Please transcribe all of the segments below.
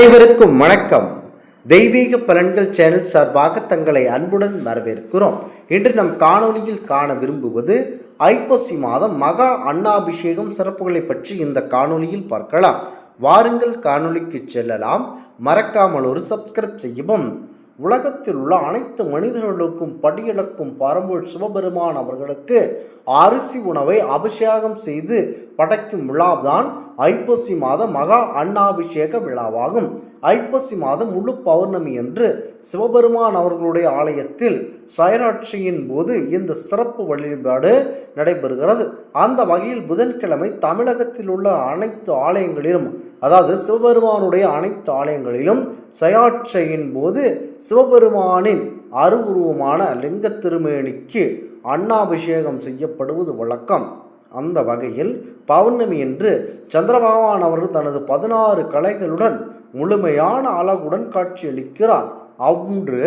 அனைவருக்கும் வணக்கம். தெய்வீக பலன்கள் சேனல் சார்பாக தங்களை அன்புடன் வரவேற்கிறோம். இன்று நம் காணொலியில் காண விரும்புவது ஐப்பசி மாதம் மகா அன்னாபிஷேகம் சிறப்புகளை பற்றி இந்த காணொலியில் பார்க்கலாம். வாருங்கள் காணொலிக்கு செல்லலாம். மறக்காமல் ஒரு சப்ஸ்கிரைப் செய்யவும். உலகத்தில் உள்ள அனைத்து மனிதர்களுக்கும் படியளக்கும் பரம்பொருள் சிவபெருமான் அவர்களுக்கு அரிசி உணவை அபிஷேகம் செய்து படைக்கும் விழாதான் ஐப்பசி மாத மகா அன்னாபிஷேக விழாவாகும். ஐப்பசி மாதம் முழு பௌர்ணமி என்று சிவபெருமான் அவர்களுடைய ஆலயத்தில் சயராட்சியின் போது இந்த சிறப்பு வழிபாடு நடைபெறுகிறது. அந்த வகையில் புதன்கிழமை தமிழகத்தில் உள்ள அனைத்து ஆலயங்களிலும், அதாவது சிவபெருமானுடைய அனைத்து ஆலயங்களிலும் சயாட்சையின் போது சிவபெருமானின் அருவுருவமான லிங்க திருமேனிக்கு அன்னாபிஷேகம் செய்யப்படுவது வழக்கம். அந்த வகையில் பௌர்ணமி என்று சந்திரபகவான் அவர்கள் தனது 16 கலைகளுடன் முழுமையான அழகுடன் காட்சியளிக்கிறார். அன்று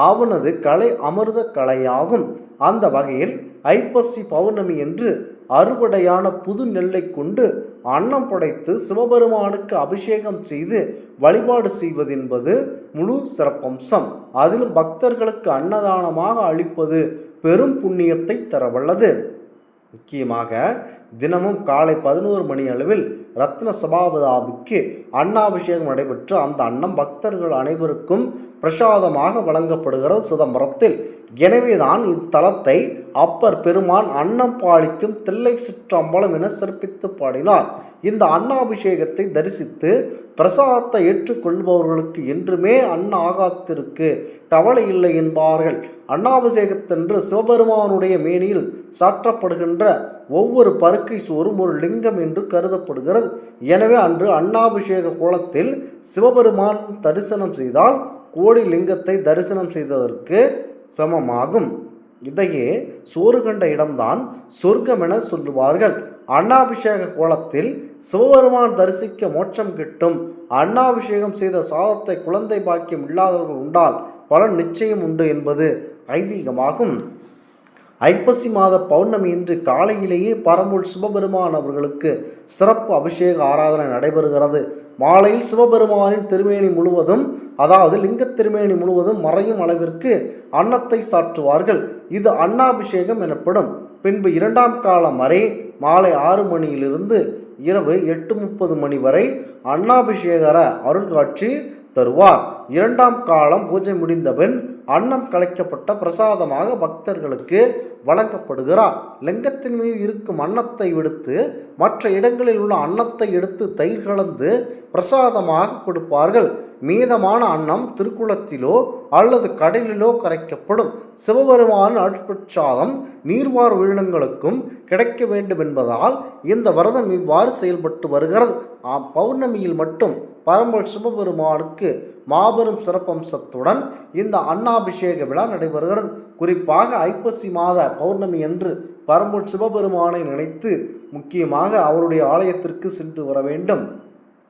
அவனது கலை அமிர்த கலையாகும். அந்த வகையில் ஐப்பசி பௌர்ணமி என்று அறுவடையான புது நெல்லை கொண்டு அன்னம் படைத்து சிவபெருமானுக்கு அபிஷேகம் செய்து வழிபாடு செய்வதென்பது முழு சிறப்பம்சம். அதிலும் பக்தர்களுக்கு அன்னதானமாக அளிப்பது பெரும் புண்ணியத்தை தரவல்லது. முக்கியமாக தினமும் காலை 11 மணி அளவில் ரத்ன சபாபதாவுக்கு அன்னாபிஷேகம் நடைபெற்று அந்த அன்னம் பக்தர்கள் அனைவருக்கும் பிரசாதமாக வழங்கப்படுகிறது சிதம்பரத்தில். எனவேதான் இத்தலத்தை அப்பர் பெருமான் அன்னம் பாலிக்கும் தில்லை சிற்றம்பலம் என சிறப்பித்து பாடினார். இந்த அன்னாபிஷேகத்தை தரிசித்து பிரசாதத்தை ஏற்றுக்கொள்பவர்களுக்கு என்றுமே அன்ன ஆகாத்திற்கு கவலை இல்லை என்பார்கள். அன்னாபிஷேகத்தன்று சிவபெருமானுடைய மேனியில் சாற்றப்படுகின்ற ஒவ்வொரு பருக்கை சோறும் ஒரு லிங்கம் என்று கருதப்படுகிறது. எனவே அன்று அன்னாபிஷேக கோலத்தில் சிவபெருமான் தரிசனம் செய்தால் கோடி லிங்கத்தை தரிசனம் செய்ததற்கு சமமாகும். இதையே சோறு கண்ட இடம்தான் சொர்க்கம் என சொல்லுவார்கள். அன்னாபிஷேக கோலத்தில் சிவபெருமான் தரிசிக்க மோட்சம் கிட்டும். அன்னாபிஷேகம் செய்த சாதத்தை குழந்தை பாக்கியம் இல்லாதவர்கள் உண்டால் பலன் நிச்சயம் உண்டு என்பது ஐதீகமாகும். ஐப்பசி மாத பௌர்ணமி இன்று காலையிலேயே பரம்பொருள் சிவபெருமான் அவர்களுக்கு சிறப்பு அபிஷேக ஆராதனை நடைபெறுகிறது. மாலையில் சிவபெருமானின் திருமேனி முழுவதும், அதாவது லிங்க திருமேனி முழுவதும் மறையும் அளவிற்கு அன்னத்தை சாற்றுவார்கள். இது அன்னாபிஷேகம் எனப்படும். பின்பு 2ஆம் காலம் வரை மாலை 6 மணியிலிருந்து இரவு 8:30 மணி வரை அன்னாபிஷேகர அருள்காட்சி தருவார். 2ஆம் காலம் பூஜை முடிந்தபின் அன்னம் கலைக்கப்பட்ட பிரசாதமாக பக்தர்களுக்கு வழங்கப்படுகிறார். லிங்கத்தின் மீது இருக்கும் அன்னத்தை விடுத்து மற்ற இடங்களில் உள்ள அன்னத்தை எடுத்து தயிர் கலந்து பிரசாதமாக கொடுப்பார்கள். மீதமான அன்னம் திருக்குளத்திலோ அல்லது கடலிலோ கரைக்கப்படும். சிவபெருமான் அருட்பிரசாதம் நீர்வார் உயிரினங்களுக்கும் கிடைக்க வேண்டும் என்பதால் இந்த விரதம் இவ்வாறு செயல்பட்டு வருகிறது. பௌர்ணமியில் மட்டும் பரம்பொருள் சிவபெருமானுக்கு மாபெரும் சிறப்பம்சத்துடன் இந்த அன்னாபிஷேக விழா நடைபெறுகிறது. குறிப்பாக ஐப்பசி மாத பௌர்ணமி என்று பரம்பொருள் சிவபெருமானை நினைத்து முக்கியமாக அவருடைய ஆலயத்திற்கு சென்று வர வேண்டும்.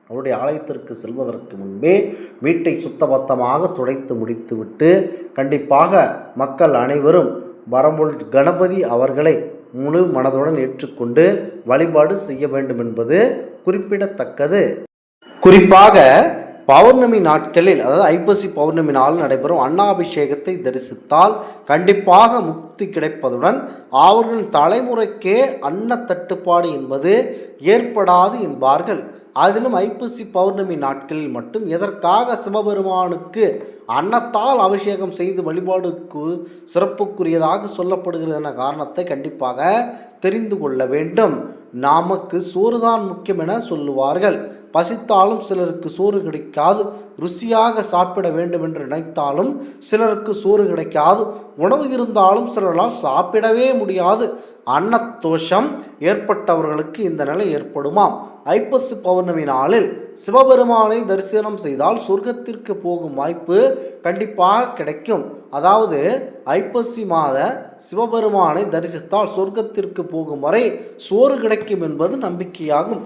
அவருடைய ஆலயத்திற்கு செல்வதற்கு முன்பே வீட்டை சுத்தபத்தமாக துடைத்து முடித்துவிட்டு கண்டிப்பாக மக்கள் அனைவரும் பரம்பொருள் கணபதி அவர்களை முழு மனதுடன் ஏற்றுக்கொண்டு வழிபாடு செய்ய வேண்டும் என்பது குறிப்பிடத்தக்கது. குறிப்பாக பௌர்ணமி நாட்களில், அதாவது ஐப்பசி பௌர்ணமி நாள் நடைபெறும் அன்னாபிஷேகத்தை தரிசித்தால் கண்டிப்பாக முக்தி கிடைப்பதுடன் அவர்களின் தலைமுறைக்கே அன்ன தட்டுப்பாடு என்பது ஏற்படாது என்பார்கள். அதிலும் ஐப்பசி பௌர்ணமி நாட்களில் மட்டும் எதற்காக சிவபெருமானுக்கு அன்னத்தால் அபிஷேகம் செய்து வழிபாடுக்கு சிறப்புக்குரியதாக சொல்லப்படுகிறது என காரணத்தை கண்டிப்பாக தெரிந்து கொள்ள வேண்டும். நமக்கு சோறுதான் முக்கியம் என சொல்லுவார்கள். பசித்தாலும் சிலருக்கு சோறு கிடைக்காது. ருசியாக சாப்பிட வேண்டும் என்று நினைத்தாலும் சிலருக்கு சோறு கிடைக்காது. உணவு இருந்தாலும் சிலரால் சாப்பிடவே முடியாது. அன்னதோஷம் ஏற்பட்டவர்களுக்கு இந்த நிலை ஏற்படுமாம். ஐப்பசி பௌர்ணமி நாளில் சிவபெருமானை தரிசனம் செய்தால் சொர்க்கத்திற்கு போகும் வாய்ப்பு கண்டிப்பாக கிடைக்கும். அதாவது ஐப்பசி மாத சிவபெருமானை தரிசித்தால் சொர்க்கத்திற்கு போகும் வரை சோறு கிடைக்கும் என்பது நம்பிக்கையாகும்.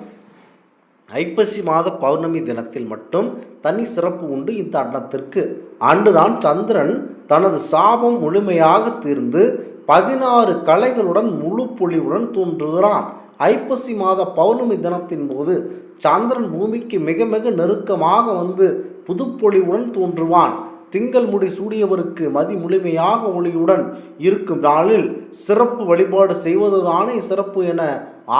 ஐப்பசி மாத பௌர்ணமி தினத்தில் மட்டும் தனி சிறப்பு உண்டு இந்த அன்னத்திற்கு. அன்றுதான் சந்திரன் தனது சாபம் முழுமையாக தீர்ந்து 16 கலைகளுடன் முழு பொலிவுடன் தோன்றுகிறான். ஐப்பசி மாத பௌர்ணமி தினத்தின் போது சந்திரன் பூமிக்கு மிக மிக நெருக்கமாக வந்து புதுப்பொலிவுடன் தோன்றுவான். திங்கள் முடி சூடியவருக்கு மதி முழுமையாக ஒளியுடன் இருக்கும் நாளில் சிறப்பு வழிபாடு செய்வதுதானே சிறப்பு என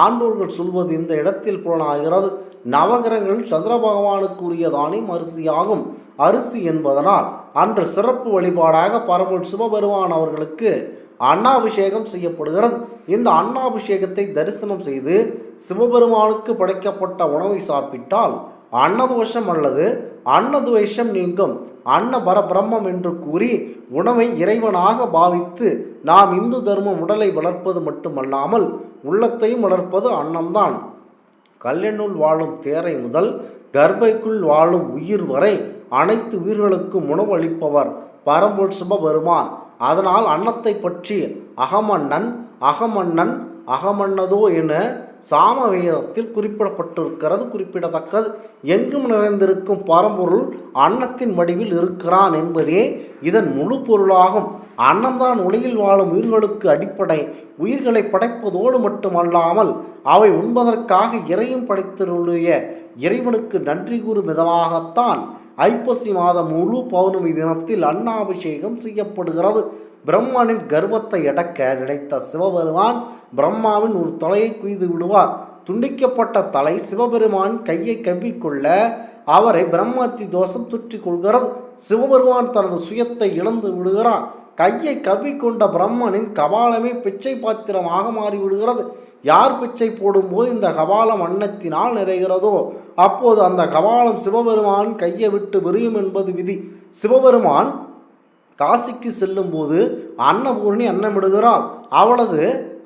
ஆண்டோர்கள் சொல்வது இந்த இடத்தில் புலனாகிறது. நவகிரகங்கள் சந்திர பகவானுக்கு உரியதானே அரிசியாகும். அரிசி என்பதனால் அன்று சிறப்பு வழிபாடாக பரம்பொருள் சிவபெருமான் அவர்களுக்கு அன்னாபிஷேகம் செய்யப்படுகிறது. இந்த அன்னாபிஷேகத்தை தரிசனம் செய்து சிவபெருமானுக்கு படைக்கப்பட்ட உணவை சாப்பிட்டால் அன்னதோஷம் அல்லது அன்னதுவேஷம் நீங்கும். அன்ன பரபிரம்மம் என்று கூறி உணவை இறைவனாக பாவித்து நாம் இந்து தர்மம் உடலை வளர்ப்பது மட்டுமல்லாமல் உள்ளத்தையும் வளர்ப்பது அன்னம்தான். கல்லெண்ணுள் வாழும் தேரை முதல் கர்ப்பைக்குள் வாழும் உயிர் வரை அனைத்து உயிர்களுக்கும் உணவு அளிப்பவர் பரம்பொருள் சிவபெருமான். அதனால் அன்னத்தை பற்றி அகமன்னன் அகமன்னன் அகமன்னதோ என சாமவேதத்தில் குறிப்பிடப்பட்டிருக்கிறது. குறிப்பிடத்தக்கது. எங்கும் நிறைந்திருக்கும் பரம்பொருள் அன்னத்தின் வடிவில் இருக்கிறான் என்பதே இதன் முழு பொருளாகும். அன்னம்தான் உலகில் வாழும் உயிர்களுக்கு அடிப்படை. உயிர்களை படைப்பதோடு மட்டுமல்லாமல் அவை உண்பதற்காக இறையும் படைத்தருளிய இறைவனுக்கு நன்றி கூறும் விதமாகத்தான் ஐப்பசி மாதம் முழு பௌர்ணமி தினத்தில் அன்னாபிஷேகம் செய்யப்படுகிறது. பிரம்மனின் கர்வத்தை அடக்க நினைத்த சிவபெருமான் பிரம்மாவின் ஒரு தலையை குய்து விடுவார். துண்டிக்கப்பட்ட தலை சிவபெருமான் கையை கவ்விக்கொள்ள அவரை பிரம்மத்தி தோஷம் தொற்றிக் கொள்கிறது. சிவபெருமான் தனது சுயத்தை இழந்து விடுகிறார். கையை கவ்விக்கொண்ட பிரம்மனின் கபாலமே பிச்சை பாத்திரமாக மாறிவிடுகிறது. யார் பிச்சை போடும்போது இந்த கபாலம் அன்னத்தினால் நிறைகிறதோ அப்போது அந்த கபாலம் சிவபெருமான் கையை விட்டு விரியும் என்பது விதி. சிவபெருமான் காசிக்கு செல்லும் போது அன்னபூரணி அன்னமிடுகிறாள். அவளது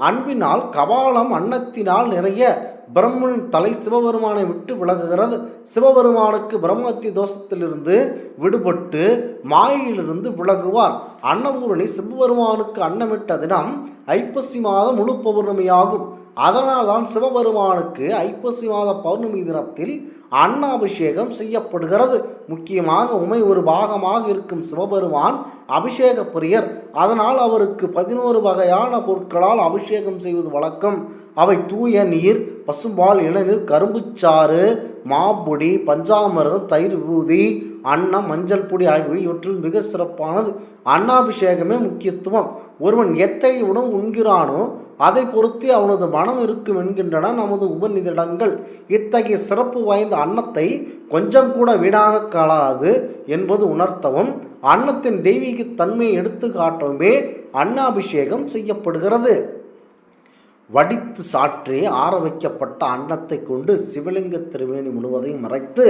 அன்பினால் கபாலம் அன்னத்தினால் நிறைய பிரம்மனின் தலை சிவபெருமானை விட்டு விலகுகிறது. சிவபெருமானுக்கு பிரம்மத்தி தோஷத்திலிருந்து விடுபட்டு மாயையிலிருந்து விலகுவார். அன்னபூரணி சிவபெருமானுக்கு அன்னமிட்ட தினம் ஐப்பசி மாதம் முழு பௌர்ணமியாகும். அதனால்தான் சிவபெருமானுக்கு ஐப்பசி மாத பௌர்ணமி தினத்தில் அன்னாபிஷேகம் செய்யப்படுகிறது. முக்கியமாக உமை ஒரு பாகமாக இருக்கும் சிவபெருமான் அபிஷேக பிரியர். அதனால் அவருக்கு 11 வகையான பொருட்களால் அபிஷேகம் செய்வது வழக்கம். அவை தூய நீர், பசும்பால், இளநீர், கரும்புச்சாறு, மாப்பொடி, பஞ்சாமிர்தம், தயிர், விபூதி, அன்னம், மஞ்சள் பொடி ஆகியவை இவற்றில் மிக சிறப்பானது. அன்னாபிஷேகமே முக்கியத்துவம். ஒருவன் எத்தகைய உணவு உண்கிறானோ அதை பொறுத்தே அவனது மனம் இருக்கும் என்கின்றன நமது உபநிடங்கள். இத்தகைய சிறப்பு வாய்ந்த அன்னத்தை கொஞ்சம் கூட வீணாக காணாது என்பது உணர்த்தவும் அன்னத்தின் தெய்வீக தன்மையை எடுத்து காட்டவுமே அன்னாபிஷேகம் செய்யப்படுகிறது. வடித்து சாற்றி ஆற வைக்கப்பட்ட அன்னத்தை கொண்டு சிவலிங்க திருமேனி முழுவதையும் மறைத்து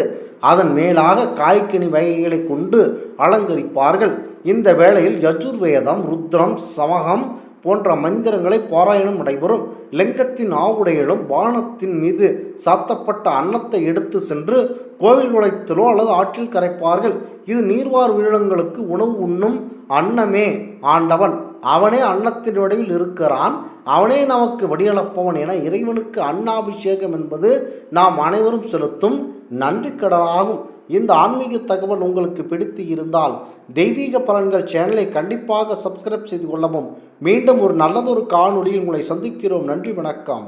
அதன் மேலாக காய்கனி வகைகளை கொண்டு அலங்கரிப்பார்கள். இந்த வேளையில் யஜுர்வேதம், ருத்ரம், சமகம் போன்ற மந்திரங்களை பாராயணம் நடைபெறும். லிங்கத்தின் ஆவுடையிலும் பானத்தின் மீது சாத்தப்பட்ட அன்னத்தை எடுத்து சென்று கோவில் குளத்திலோ அல்லது ஆற்றில் கரைப்பார்கள். இது நீர்வார் உயிரினங்களுக்கு உணவு உண்ணும் அன்னமே ஆண்டவன். அவனே அன்னத்தின் வடிவில் இருக்கிறான். அவனே நமக்கு வடியளப்பவன் என இறைவனுக்கு அன்னாபிஷேகம் என்பது நாம் அனைவரும் செலுத்தும் நன்றி கடனாகும். இந்த ஆன்மீக தகவல் உங்களுக்கு பிடித்து இருந்தால் தெய்வீக பலன்கள் சேனலை கண்டிப்பாக சப்ஸ்கிரைப் செய்து கொள்ளவும். மீண்டும் ஒரு நல்லதொரு காணொளியில் உங்களை சந்திக்கிறோம். நன்றி, வணக்கம்.